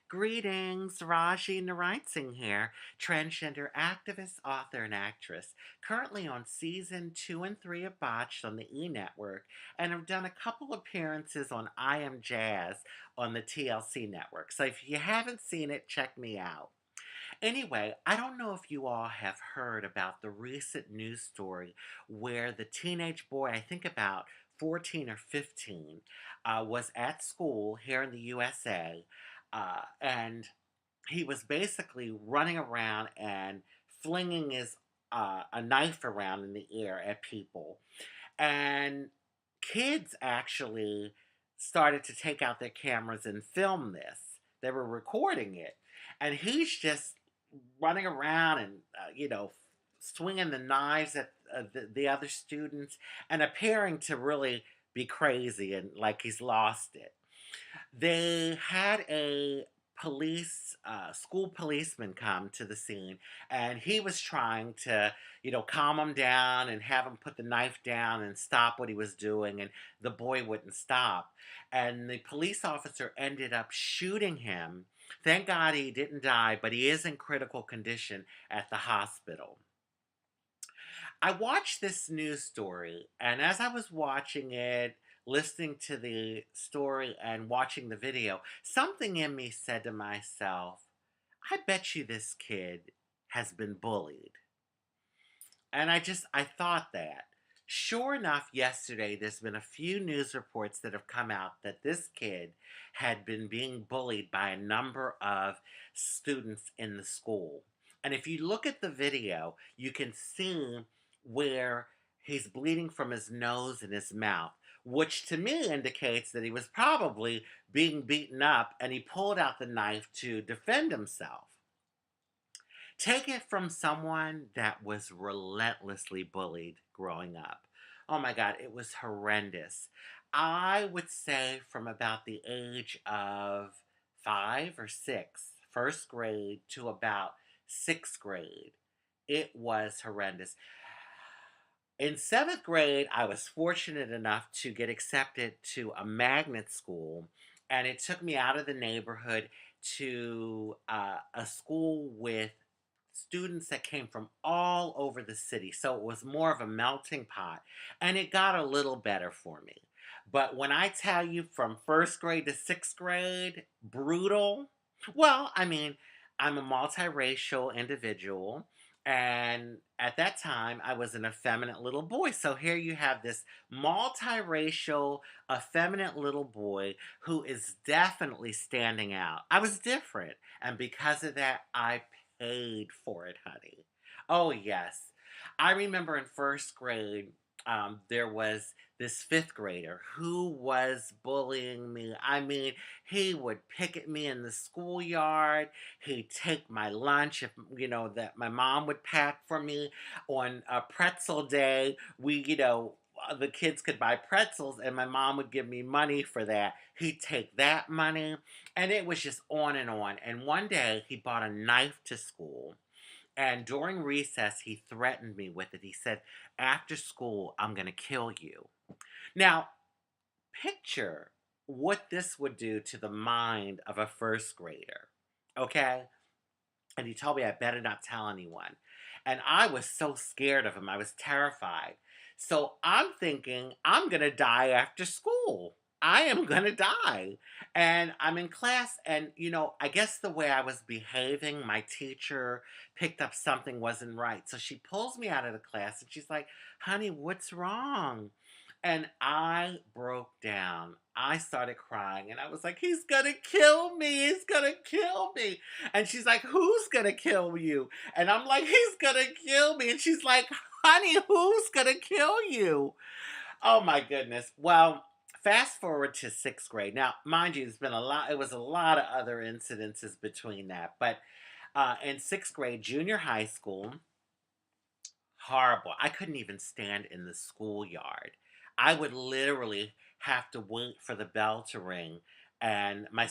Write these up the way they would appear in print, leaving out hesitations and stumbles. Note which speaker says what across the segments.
Speaker 1: Greetings, Rajee Narinesingh here, transgender activist, author, and actress. Currently on season 2 and 3 of Botched on the E Network, and I've done a couple appearances on I Am Jazz on the TLC network. So if you haven't seen it, check me out. Anyway, I don't know if you all have heard about the recent news story where the teenage boy, I think about 14 or 15, was at school here in the USA, and he was basically running around and flinging a knife around in the air at people. And kids actually started to take out their cameras and film this. They were recording it. And he's just running around and, swinging the knives at the other students and appearing to really be crazy and like he's lost it. They had a school policeman come to the scene, and he was trying to, calm him down and have him put the knife down and stop what he was doing, and the boy wouldn't stop. And the police officer ended up shooting him. Thank God he didn't die, but he is in critical condition at the hospital. I watched this news story, and as I was watching it, listening to the story and watching the video, something in me said to myself, I bet you this kid has been bullied. And I thought that. Sure enough, yesterday there's been a few news reports that have come out that this kid had been being bullied by a number of students in the school. And if you look at the video, you can see where he's bleeding from his nose and his mouth, which to me indicates that he was probably being beaten up and he pulled out the knife to defend himself. Take it from someone that was relentlessly bullied growing up. Oh my God, it was horrendous. I would say from about the age of 5 or 6, first grade, to about sixth grade, it was horrendous. In seventh grade, I was fortunate enough to get accepted to a magnet school, and it took me out of the neighborhood to a school with students that came from all over the city. So it was more of a melting pot, and it got a little better for me. But when I tell you from first grade to sixth grade, brutal, well, I mean, I'm a multiracial individual. And at that time, I was an effeminate little boy. So here you have this multiracial, effeminate little boy who is definitely standing out. I was different. And because of that, I paid for it, honey. Oh, yes. I remember in first grade, there was this fifth grader who was bullying me. I mean, he would pick at me in the schoolyard. He'd take my lunch, if that my mom would pack for me on a pretzel day. The kids could buy pretzels, and my mom would give me money for that. He'd take that money, and it was just on and on. And one day, he bought a knife to school. And during recess, he threatened me with it. He said, after school, I'm going to kill you. Now, picture what this would do to the mind of a first grader. Okay? And he told me I better not tell anyone. And I was so scared of him. I was terrified. So I'm thinking, I'm going to die after school. I am going to die. And I'm in class, and, I guess the way I was behaving, my teacher picked up something wasn't right. So she pulls me out of the class, and she's like, honey, what's wrong? And I broke down. I started crying, and I was like, he's gonna kill me. He's gonna kill me. And she's like, who's gonna kill you? And I'm like, he's gonna kill me. And she's like, honey, who's gonna kill you? Oh my goodness. Well, fast forward to sixth grade. Now, mind you, it was a lot of other incidences between that. But in sixth grade, junior high school, horrible. I couldn't even stand in the schoolyard. I would literally have to wait for the bell to ring. And my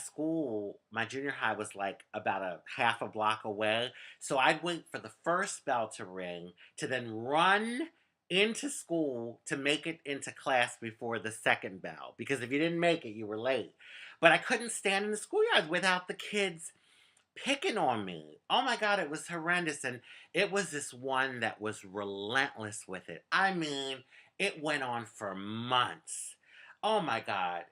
Speaker 1: junior high was like about a half a block away. So I'd wait for the first bell to ring to then run into school to make it into class before the second bell. Because if you didn't make it, you were late. But I couldn't stand in the schoolyard without the kids picking on me. Oh my God, it was horrendous. And it was this one that was relentless with it. I mean, it went on for months. Oh my God.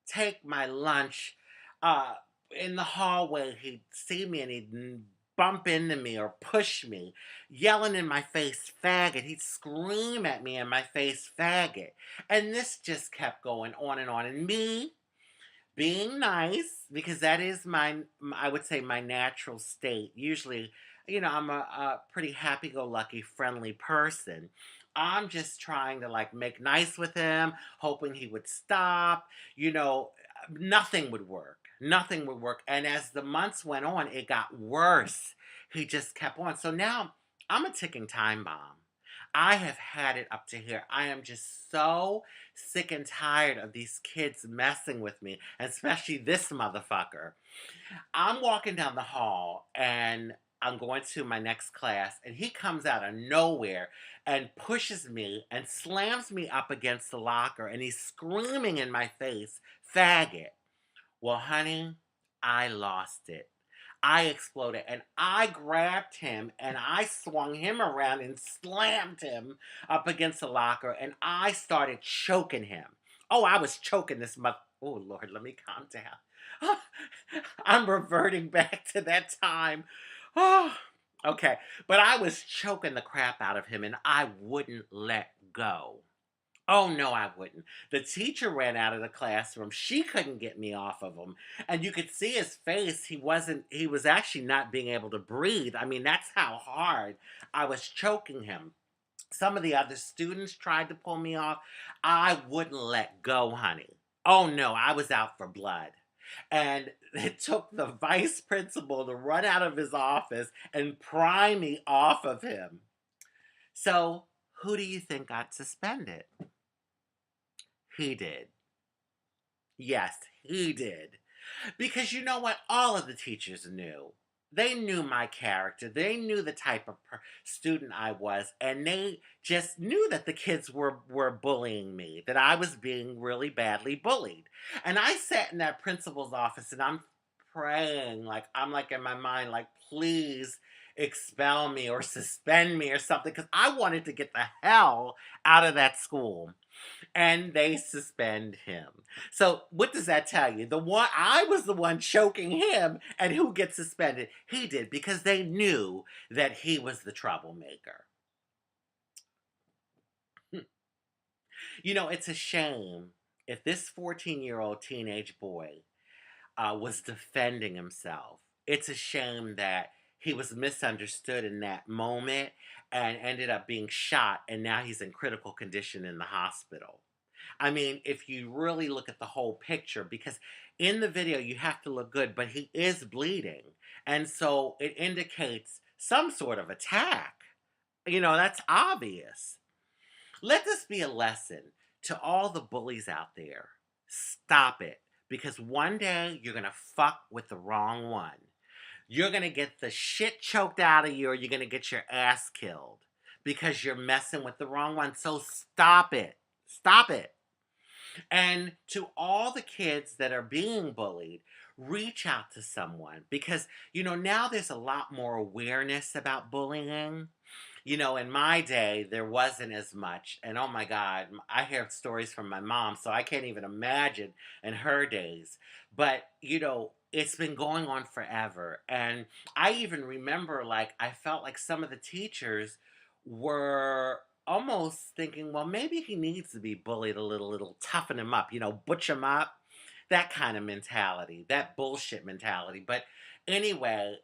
Speaker 1: Take my lunch. Uh, in the hallway, he'd see me and he'd bump into me or push me, yelling in my face, faggot. He'd scream at me in my face, faggot. And this just kept going on and on. And me, being nice, because that is I would say, my natural state. Usually, I'm a pretty happy-go-lucky, friendly person. I'm just trying to like make nice with him, hoping he would stop. you know Nothing would work. Nothing would work. And as the months went on, it got worse. He just kept on. So now I'm a ticking time bomb. I have had it up to here. I am just so sick and tired of these kids messing with me, and especially this motherfucker. I'm walking down the hall and I'm going to my next class, and he comes out of nowhere and pushes me and slams me up against the locker, and he's screaming in my face, faggot. Well, honey, I lost it. I exploded and I grabbed him and I swung him around and slammed him up against the locker, and I started choking him. Oh, I was choking this mother. Oh, Lord, let me calm down. I'm reverting back to that time. Oh, okay. But I was choking the crap out of him and I wouldn't let go. Oh no, I wouldn't. The teacher ran out of the classroom. She couldn't get me off of him. And you could see his face. He was actually not being able to breathe. I mean, that's how hard I was choking him. Some of the other students tried to pull me off. I wouldn't let go, honey. Oh no, I was out for blood. And it took the vice principal to run out of his office and pry me off of him. So, who do you think got suspended? He did. Yes, he did. Because you know what? All of the teachers knew. They knew my character. They knew the type of student I was. And they just knew that the kids were bullying me, that I was being really badly bullied. And I sat in that principal's office and I'm praying, like, I'm like in my mind, like, please expel me or suspend me or something. Because I wanted to get the hell out of that school, and they suspend him. So what does that tell you? The one I was the one choking him, and who gets suspended? He did, because they knew that he was the troublemaker. It's a shame if this 14-year-old teenage boy was defending himself. It's a shame that he was misunderstood in that moment and ended up being shot, and now he's in critical condition in the hospital. I mean, if you really look at the whole picture, because in the video you have to look good, but he is bleeding. And so it indicates some sort of attack. That's obvious. Let this be a lesson to all the bullies out there. Stop it. Because one day you're going to fuck with the wrong one. You're going to get the shit choked out of you, or you're going to get your ass killed because you're messing with the wrong one. So stop it. Stop it. And to all the kids that are being bullied, reach out to someone, because, now there's a lot more awareness about bullying. In my day, there wasn't as much. And oh my God, I hear stories from my mom, so I can't even imagine in her days. But, it's been going on forever. And I even remember, like, I felt like some of the teachers were almost thinking, well, maybe he needs to be bullied a little toughen him up, butch him up, that kind of mentality, that bullshit mentality. But anyway,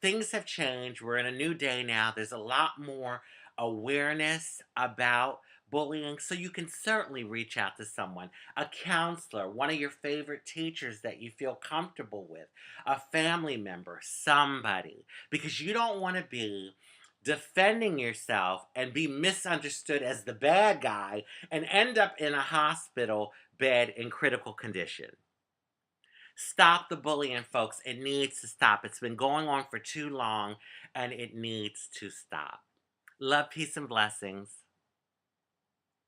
Speaker 1: things have changed. We're in a new day now. There's a lot more awareness about bullying. So you can certainly reach out to someone, a counselor, one of your favorite teachers that you feel comfortable with, a family member, somebody, because you don't want to be defending yourself and be misunderstood as the bad guy and end up in a hospital bed in critical condition. Stop the bullying, folks. It needs to stop. It's been going on for too long, and it needs to stop. Love, peace, and blessings.